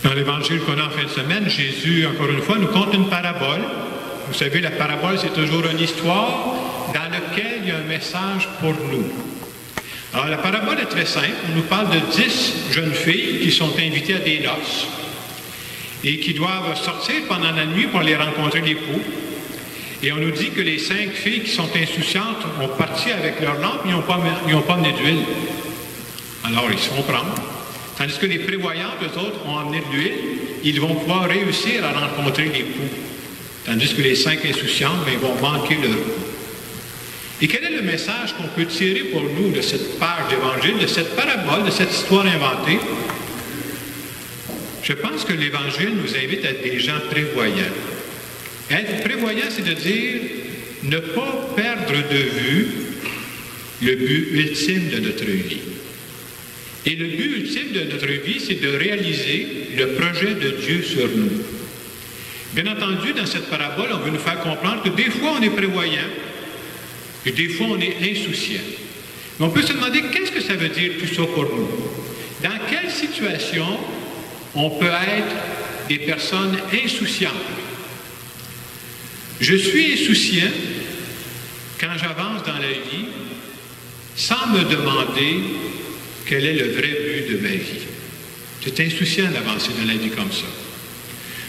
Dans l'évangile qu'on a en fin de semaine, Jésus, encore une fois, nous conte une parabole. Vous savez, la parabole, c'est toujours une histoire dans laquelle il y a un message pour nous. Alors, la parabole est très simple. On nous parle de 10 jeunes filles qui sont invitées à des noces et qui doivent sortir pendant la nuit pour aller rencontrer l'époux. Et on nous dit que les 5 filles qui sont insouciantes ont parti avec leur lampe, ils n'ont pas amené d'huile. Alors, ils se font prendre. Tandis que les prévoyantes, eux autres, ont amené de l'huile, ils vont pouvoir réussir à rencontrer l'époux. Tandis que les 5 insouciantes, ils vont manquer leur coup. Et quel est le message qu'on peut tirer pour nous de cette page d'Évangile, de cette parabole, de cette histoire inventée? Je pense que l'Évangile nous invite à être des gens prévoyants. Être prévoyant, c'est de dire ne pas perdre de vue le but ultime de notre vie. Et le but ultime de notre vie, c'est de réaliser le projet de Dieu sur nous. Bien entendu, dans cette parabole, on veut nous faire comprendre que des fois, on est prévoyant et des fois, on est insouciant. Mais on peut se demander, qu'est-ce que ça veut dire tout ça pour nous? Dans quelle situation on peut être des personnes insouciantes? Je suis insouciant quand j'avance dans la vie sans me demander quel est le vrai but de ma vie. C'est insouciant d'avancer dans la vie comme ça.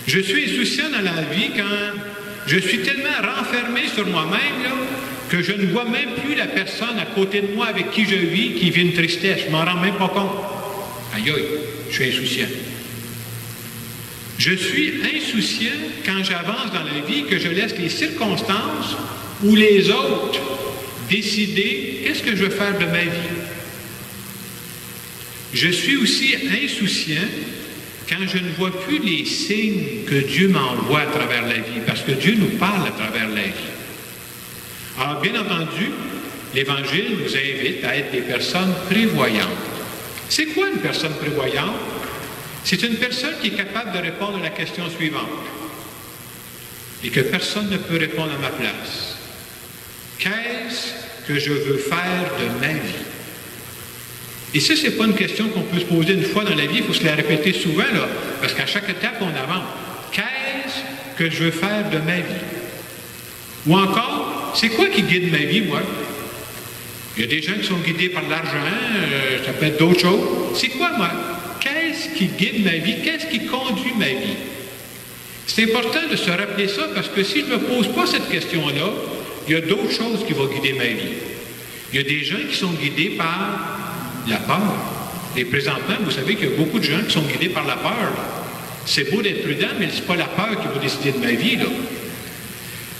Je suis insouciant dans la vie quand je suis tellement renfermé sur moi-même là, que je ne vois même plus la personne à côté de moi avec qui je vis qui vit une tristesse. Je ne m'en rends même pas compte. Aïe aïe, je suis insouciant. Je suis insouciant quand j'avance dans la vie, que je laisse les circonstances ou les autres décider qu'est-ce que je veux faire de ma vie. Je suis aussi insouciant quand je ne vois plus les signes que Dieu m'envoie à travers la vie, parce que Dieu nous parle à travers la vie. Alors, bien entendu, l'Évangile nous invite à être des personnes prévoyantes. C'est quoi une personne prévoyante? C'est une personne qui est capable de répondre à la question suivante et que personne ne peut répondre à ma place. Qu'est-ce que je veux faire de ma vie? Et ça, ce n'est pas une question qu'on peut se poser une fois dans la vie, il faut se la répéter souvent, là, parce qu'à chaque étape, on avance. Qu'est-ce que je veux faire de ma vie? Ou encore, c'est quoi qui guide ma vie, moi? Il y a des gens qui sont guidés par l'argent, ça peut être d'autres choses. C'est quoi, moi? Qu'est-ce qui guide ma vie? Qu'est-ce qui conduit ma vie? C'est important de se rappeler ça, parce que si je ne me pose pas cette question-là, il y a d'autres choses qui vont guider ma vie. Il y a des gens qui sont guidés par la peur. Et présentement, vous savez qu'il y a beaucoup de gens qui sont guidés par la peur. C'est beau d'être prudent, mais ce n'est pas la peur qui va décider de ma vie.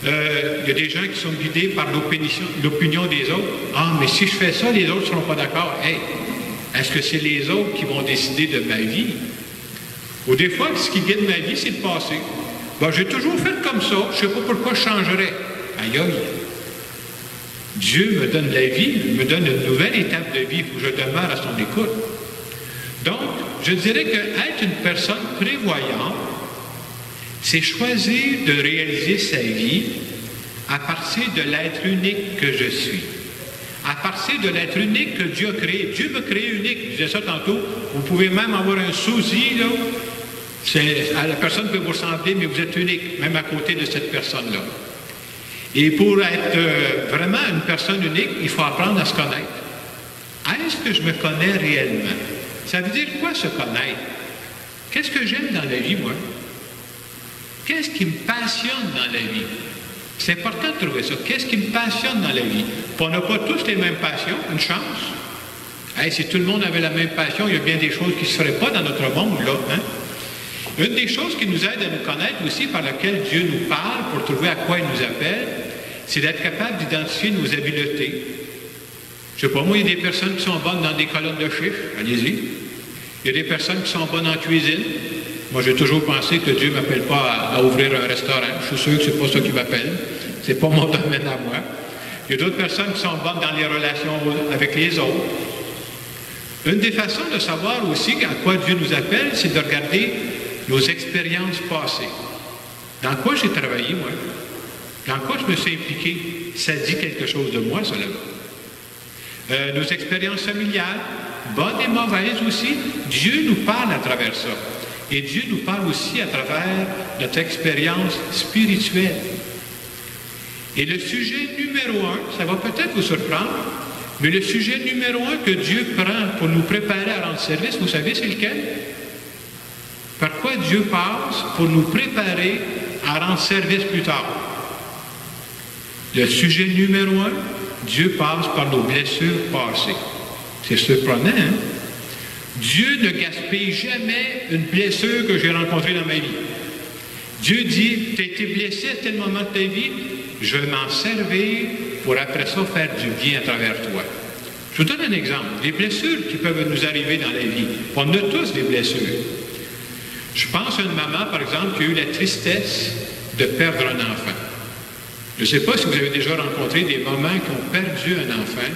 Il y a des gens qui sont guidés par l'opinion des autres. Ah, mais si je fais ça, les autres ne seront pas d'accord. Hey, est-ce que c'est les autres qui vont décider de ma vie? Ou des fois, ce qui guide ma vie, c'est le passé. Ben, j'ai toujours fait comme ça, je ne sais pas pourquoi je changerais. Aïe aïe! Dieu me donne la vie, me donne une nouvelle étape de vie, il faut que je demeure à son écoute. Donc, je dirais qu'être une personne prévoyante, c'est choisir de réaliser sa vie à partir de l'être unique que je suis. À partir de l'être unique que Dieu a créé. Dieu m'a créé unique. Je disais ça tantôt. Vous pouvez même avoir un sosie, là. La personne peut vous ressembler, mais vous êtes unique, même à côté de cette personne-là. Et pour être vraiment une personne unique, il faut apprendre à se connaître. Est-ce que je me connais réellement? Ça veut dire quoi, se connaître? Qu'est-ce que j'aime dans la vie, moi? Qu'est-ce qui me passionne dans la vie? C'est important de trouver ça. Qu'est-ce qui me passionne dans la vie? On n'a pas tous les mêmes passions, une chance. Hey, si tout le monde avait la même passion, il y a bien des choses qui ne se feraient pas dans notre monde, là. Hein? Une des choses qui nous aide à nous connaître aussi, par laquelle Dieu nous parle, pour trouver à quoi il nous appelle, c'est d'être capable d'identifier nos habiletés. Je ne sais pas, moi, il y a des personnes qui sont bonnes dans des colonnes de chiffres, allez-y. Il y a des personnes qui sont bonnes en cuisine. Moi, j'ai toujours pensé que Dieu ne m'appelle pas à ouvrir un restaurant. Je suis sûr que ce n'est pas ça qu'il m'appelle. Ce n'est pas mon domaine à moi. Il y a d'autres personnes qui sont bonnes dans les relations avec les autres. Une des façons de savoir aussi à quoi Dieu nous appelle, c'est de regarder nos expériences passées. Dans quoi j'ai travaillé, moi? Dans quoi je me suis impliqué? Ça dit quelque chose de moi, cela. nos expériences familiales, bonnes et mauvaises aussi, Dieu nous parle à travers ça. Et Dieu nous parle aussi à travers notre expérience spirituelle. Et le sujet numéro 1, ça va peut-être vous surprendre, mais le sujet numéro 1 que Dieu prend pour nous préparer à rendre service, vous savez c'est lequel? Par quoi Dieu passe pour nous préparer à rendre service plus tard? Le sujet numéro 1, Dieu passe par nos blessures passées. C'est surprenant, hein? Dieu ne gaspille jamais une blessure que j'ai rencontrée dans ma vie. Dieu dit, tu as été blessé à tel moment de ta vie, je vais m'en servir pour après ça faire du bien à travers toi. Je vous donne un exemple. Les blessures qui peuvent nous arriver dans la vie. On a tous des blessures. Je pense à une maman, par exemple, qui a eu la tristesse de perdre un enfant. Je ne sais pas si vous avez déjà rencontré des mamans qui ont perdu un enfant.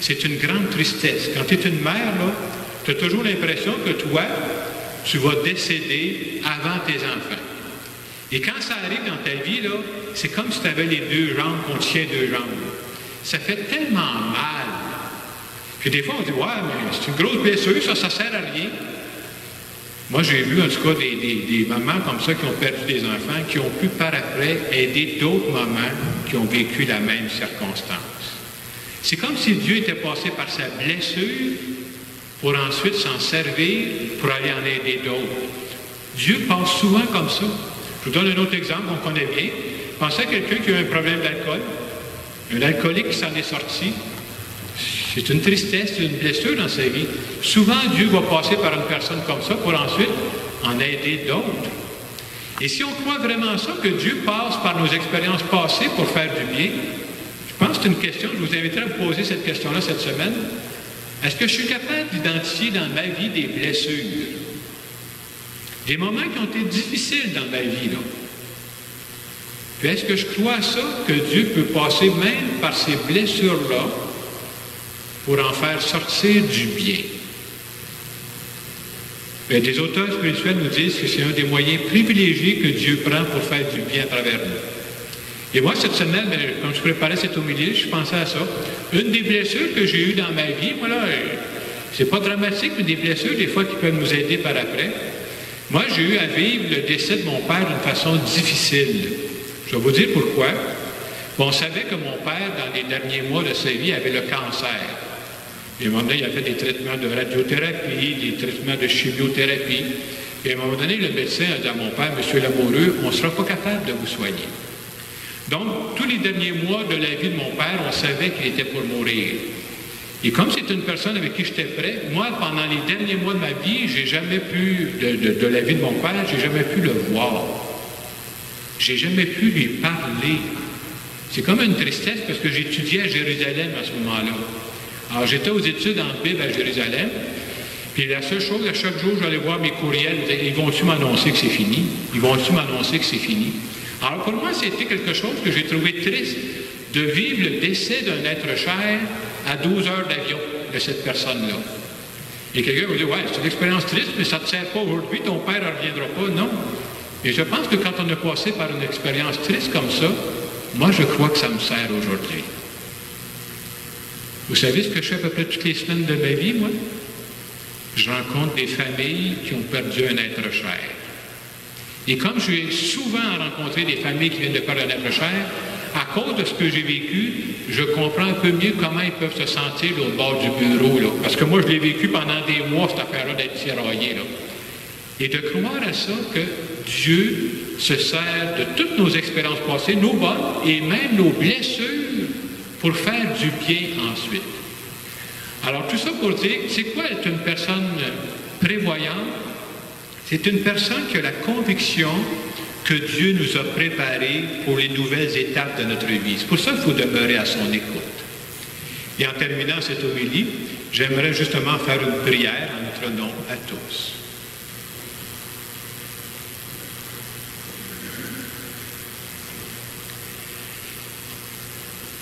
C'est une grande tristesse. Quand tu es une mère, là, tu as toujours l'impression que toi, tu vas décéder avant tes enfants. Et quand ça arrive dans ta vie, là, c'est comme si tu avais les deux jambes, qu'on tient deux jambes. Ça fait tellement mal. Puis des fois, on dit, ouais, mais c'est une grosse blessure, ça ne sert à rien. Moi, j'ai vu en tout cas des mamans comme ça qui ont perdu des enfants, qui ont pu par après aider d'autres mamans qui ont vécu la même circonstance. C'est comme si Dieu était passé par sa blessure pour ensuite s'en servir pour aller en aider d'autres. Dieu passe souvent comme ça. Je vous donne un autre exemple qu'on connaît bien. Pensez à quelqu'un qui a un problème d'alcool, un alcoolique qui s'en est sorti. C'est une tristesse, c'est une blessure dans sa vie. Souvent, Dieu va passer par une personne comme ça pour ensuite en aider d'autres. Et si on croit vraiment ça, que Dieu passe par nos expériences passées pour faire du bien, je pense que c'est une question, je vous inviterai à vous poser cette question-là cette semaine. Est-ce que je suis capable d'identifier dans ma vie des blessures? Des moments qui ont été difficiles dans ma vie, là. Puis est-ce que je crois à ça, que Dieu peut passer même par ces blessures-là pour en faire sortir du bien? Bien, des auteurs spirituels nous disent que c'est un des moyens privilégiés que Dieu prend pour faire du bien à travers nous. Et moi, cette semaine, quand je préparais cette homélie, je pensais à ça. Une des blessures que j'ai eues dans ma vie, moi là, c'est pas dramatique, mais des blessures, des fois, qui peuvent nous aider par après. Moi, j'ai eu à vivre le décès de mon père d'une façon difficile. Je vais vous dire pourquoi. Bon, on savait que mon père, dans les derniers mois de sa vie, avait le cancer. Et à un moment donné, il a fait des traitements de radiothérapie, des traitements de chimiothérapie. Et à un moment donné, le médecin a dit à mon père, M. Lamoureux, on ne sera pas capable de vous soigner. Donc, tous les derniers mois de la vie de mon père, on savait qu'il était pour mourir. Et comme c'est une personne avec qui j'étais prêt, moi, pendant les derniers mois de ma vie, j'ai jamais pu, de la vie de mon père, j'ai jamais pu le voir. J'ai jamais pu lui parler. C'est comme une tristesse parce que j'étudiais à Jérusalem à ce moment-là. Alors, j'étais aux études en Bible à Jérusalem. Puis la seule chose, à chaque jour, j'allais voir mes courriels. Ils vont-tu m'annoncer que c'est fini? Ils vont-tu m'annoncer que c'est fini? Alors, pour moi, c'était quelque chose que j'ai trouvé triste de vivre le décès d'un être cher à 12 heures d'avion de cette personne-là. Et quelqu'un va dire, ouais, c'est une expérience triste, mais ça ne te sert pas aujourd'hui, ton père ne reviendra pas. Non. Et je pense que quand on a passé par une expérience triste comme ça, moi, je crois que ça me sert aujourd'hui. Vous savez ce que je fais à peu près toutes les semaines de ma vie, moi? Je rencontre des familles qui ont perdu un être cher. Et comme j'ai souvent rencontré des familles qui viennent de perdre un être cher, à cause de ce que j'ai vécu, je comprends un peu mieux comment ils peuvent se sentir là, au bord du bureau. Là. Parce que moi, je l'ai vécu pendant des mois, cette affaire-là, d'être tiraillé. Là. Et de croire à ça, que Dieu se sert de toutes nos expériences passées, nos bonnes et même nos blessures, pour faire du bien ensuite. Alors, tout ça pour dire, c'est quoi être une personne prévoyante? C'est une personne qui a la conviction que Dieu nous a préparés pour les nouvelles étapes de notre vie. C'est pour ça qu'il faut demeurer à son écoute. Et en terminant cette homélie, j'aimerais justement faire une prière en notre nom à tous.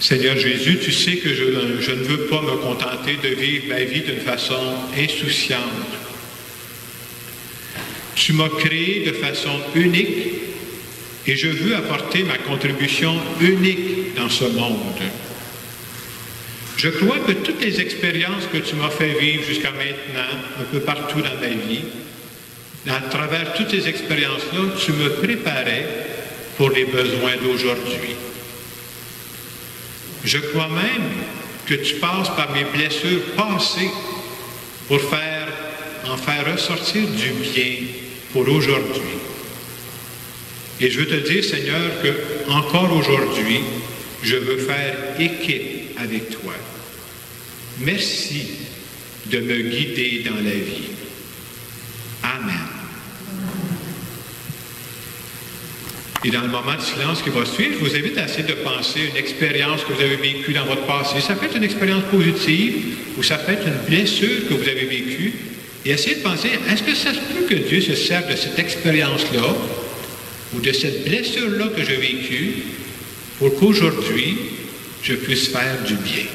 Seigneur Jésus, tu sais que je ne veux pas me contenter de vivre ma vie d'une façon insouciante. Tu m'as créé de façon unique et je veux apporter ma contribution unique dans ce monde. Je crois que toutes les expériences que tu m'as fait vivre jusqu'à maintenant, un peu partout dans ma vie, à travers toutes ces expériences-là, tu me préparais pour les besoins d'aujourd'hui. Je crois même que tu passes par mes blessures passées pour en faire ressortir du bien pour aujourd'hui. Et je veux te dire, Seigneur, que encore aujourd'hui, je veux faire équipe avec toi. Merci de me guider dans la vie. Amen. Et dans le moment de silence qui va suivre, je vous invite à essayer de penser à une expérience que vous avez vécue dans votre passé. Ça peut être une expérience positive ou ça peut être une blessure que vous avez vécue. Et essayez de penser, est-ce que ça se peut que Dieu se serve de cette expérience-là ou de cette blessure-là que j'ai vécue pour qu'aujourd'hui, je puisse faire du bien?